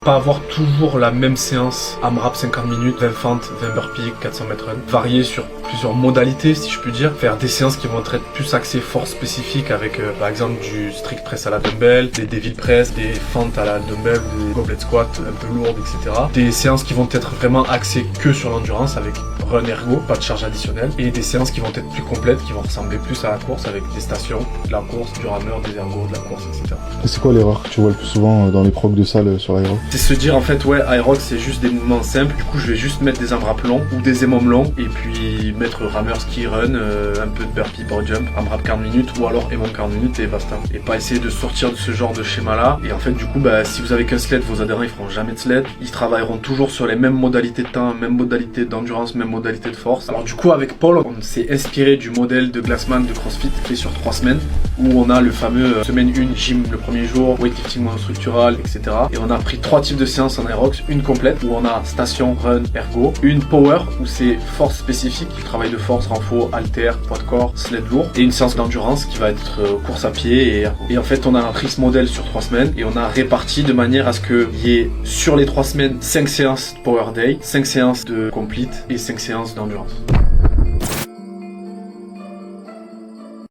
Pas avoir toujours la même séance, AMRAP 50 minutes, 20 fentes, 20 burpees, 400 mètres run. Varier sur plusieurs modalités si je puis dire. Faire des séances qui vont être plus axées force spécifique avec par exemple du strict press à la dumbbell, des devil press, des fentes à la dumbbell ou des goblet squat un peu lourdes, etc. Des séances qui vont être vraiment axées que sur l'endurance avec run ergo, pas de charge additionnelle. Et des séances qui vont être plus complètes, qui vont ressembler plus à la course avec des stations, de la course, du rameur, des ergos, de la course, etc. Et c'est quoi l'erreur que tu vois le plus souvent dans les procs de salle sur Aerox? C'est se dire en fait ouais, Aerox c'est juste des mouvements simples, du coup je vais juste mettre des AMRAP longs ou des EMOM longs et puis mettre rameur ski run, un peu de burpee board jump, AMRAP 40 minutes ou alors EMOM 40 minutes et basta. Et pas essayer de sortir de ce genre de schéma là. Et en fait du coup si vous avez qu'un sled, vos adhérents ils feront jamais de sled, ils travailleront toujours sur les mêmes modalités de temps, mêmes modalités d'endurance, mêmes modalités de force. Alors du coup avec Paul on s'est inspiré du modèle de Glassman de CrossFit fait sur 3 semaines où on a le fameux semaine 1 gym le premier jour, weightlifting monostructural, etc. Et on a pris 3 types de séances en Aerox, une complète où on a station, run, ergo, une power où c'est force spécifique, travail de force, renfort, halter, poids de corps, sled lourd, et une séance d'endurance qui va être course à pied et ergo. Et en fait on a pris ce modèle sur 3 semaines et on a réparti de manière à ce qu'il y ait sur les 3 semaines 5 séances power day, 5 séances de complete et 5 séances d'endurance.